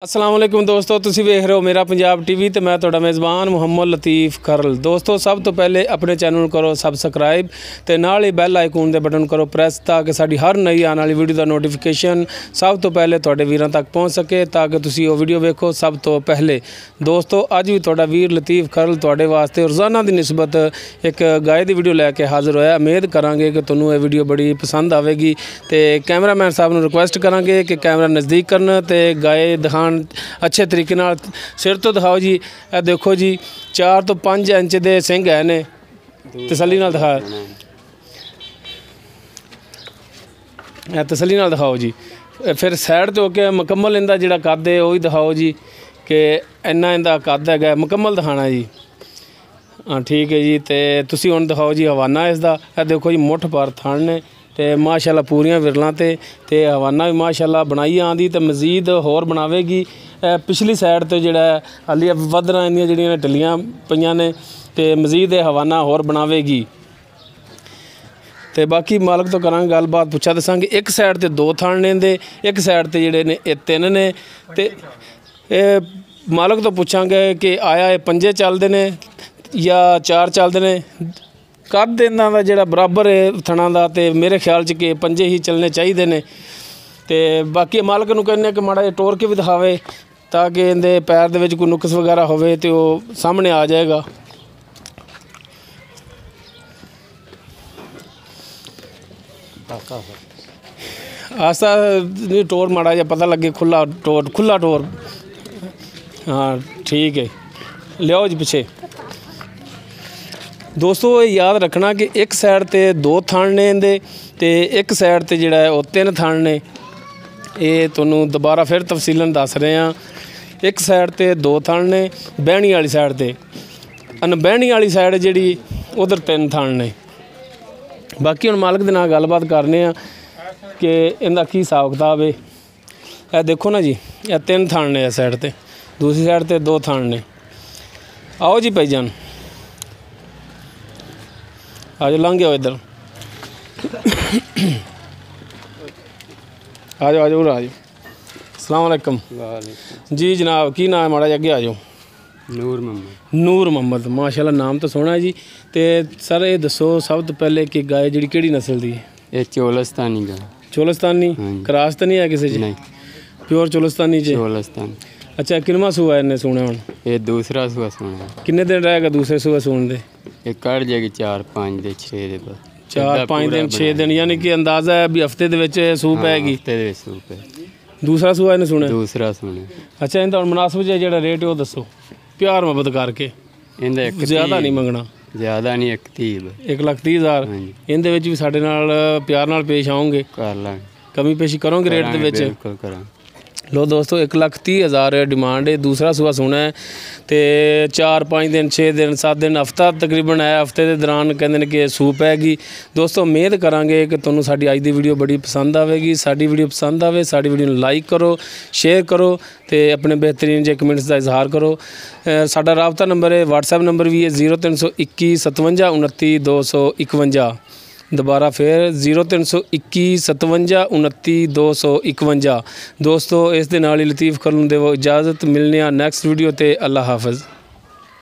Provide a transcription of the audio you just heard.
अस्सलाम वालेकुम दोस्तों, तुसी वेख रहे हो मेरा पंजाब टीवी तो मैं तुहाडा मेज़बान मुहम्मद लतीफ़ खरल। दोस्तों सब तो पहले अपने चैनल करो सबसक्राइब तो नाल ही बैल आइकन दे बटन करो प्रेस ताकि साडी हर नई आने वाली वीडियो का नोटिफिकेशन सब तो पहले तुहाडे वीरां तक पहुँच सके ताकि तुसी वो वीडियो वेखो सब तो पहले। दोस्तों अज भी तुहाडा वीर लतीफ़ खरल तुहाडे वास्ते रोज़ाना की निस्बत एक गाय की वीडियो लैके हाज़र होया। उम्मीद करांगे कि तुहानूं ये वीडियो बड़ी पसंद आवेगी तो कैमरामैन साहब नूं रिक्वेस्ट करांगे कि कैमरा नज़दीक करन ते गाय दिखाण अच्छे तरीके नाल सिर तो दिखाओ जी। ए देखो जी 4 तो 5 इंच के सिंह है ने, तसल्ली नाल दिखा, तसल्ली नाल दिखाओ जी। फिर साइड तो होके मुकम्मल इनका जिहड़ा कद है वही दिखाओ जी कि इन्ना इनका कद है मुकम्मल दिखाना जी। हाँ ठीक है जी। तो तुसी हुण दिखाओ जी हवाना इसका। ए देखो जी मुठ पर थण ने ते माशाअल्लाह पूरियां विरलां ते हवाना भी माशाअल्लाह बनाई आंदी ते मज़ीद होर बनावेगी। पिछली साइड तो जिहड़ा हाली वधना इन्दियां जिहड़ियां टल्लियां पईयां ने ते मज़ीद हवाना होर बनावेगी। ते बाकी मालक तो करांगे गलबात पुच्छा दसांगे। एक साइड ते 2 थण ने इंदे, एक साइड ते जिहड़े ने 3 ने ते मालक तो पुछांगे कि आया ये 5 चलदे ने या 4 चलदे ने। कद इन्हां दा जिहड़ा बराबर है थणा दा ते मेरे ख्याल च कि 5 ही चलने चाहिए ने। ते बाकी मालक नूं कहने कि माड़ा जिहा टोर के भी दिखावे ताकि इहदे पैर दे विच कोई नुक्स वगैरह होवे ते वो सामने आ जाएगा। आस्ता नहीं टोर माड़ा जिहा पता लगे, खुला टोर। हाँ ठीक है, लियाओ जी पिछे। दोस्तों ये याद रखना कि एक साइड ते 2 थण ने इंदे ते एक साइड ते जिहड़ा है वो 3 थण ने। ये तुहानूं दोबारा फिर तफसीलन दस रहे हैं। एक साइड ते 2 थण ने, बहनी वाली साइड ते, अनबहनी वाली साइड जिहड़ी उधर 3 थण ने। बाकी हुण मालक दे नाल गलबात करने आ कि इनका की हिसाब किताब है। ये देखो ना जी, ये 3 थण ने इस साइड ते, दूसरी साइड ते 2 थण ने। आओ जी भाईजान, आज लंघ जाओ इधर, आ जाओ आ जाओ आ जाओ। अस्सलाम वालेकुम जी जनाब, की नाम है माड़ा अगे आ जाओ। नूर मोहम्मद माशाल्लाह नाम तो सोहना है जी। तो सर ये दसो सब तो पहले कि गाय जी किहड़ी नस्ल दी है? ये चोलस्तानी गाय। चोलस्तानी क्रॉस तो नहीं है किसी जी? नहीं, प्योर चोलस्तानी जी। चोलस्तानी। अच्छा किनवा सूआ है इन्हें सुने हुण? ये दूसरा सूआ सुना। किन्ने दिन रहेगा दूसरे सूआ सून दे? ये कट जाएगी 4-5 दे 6 दे बाद। 4-5 दिन 6 दिन यानी कि अंदाज़ा है भी हफ्ते दे विच सूह पैगी। हफ्ते दे सूह पे दूसरा सूआ इन्हें सुने? दूसरा सुने। अच्छा इनका हुण मुनासिब जिहड़ा रेट है वो दसो, प्यार मुहब्बत करके। इनदा एक ज़्यादा नहीं मंगना, ज़्यादा नहीं, 130। 1,30,000 इहदे विच भी साडे नाल प्यार नाल पेश आओगे? कर लांगे, कमी पेशी करोगे रेट दे विच? बिल्कुल करांगे। लो दोस्तों 1,30,000 डिमांड है। दूसरा सूआ सोना है तो 4-5 दिन 6 दिन 7 दिन हफ्ता तकरीबन है। हफ्ते के दौरान कहते हैं कि सूह पैगी। दोस्तों उम्मीद करांगे कि तुहानूं साडी अज दी वीडियो बड़ी पसंद आवेगी। साडी वीडियो पसंद आवे साडी वीडियो नूं लाइक करो, शेयर करो तो अपने बेहतरीन जे कमेंट्स का इजहार करो। साडा राबता नंबर है, व्हाट्सएप नंबर भी है 0321 57 29 251। दोबारा फिर 0321 57 29 251। दोस्तों इस दे नाल ही लतीफ़ खरल नूं देवो इजाज़त। मिलने आ नैक्सट वीडियो ते। अल्लाह हाफिज़।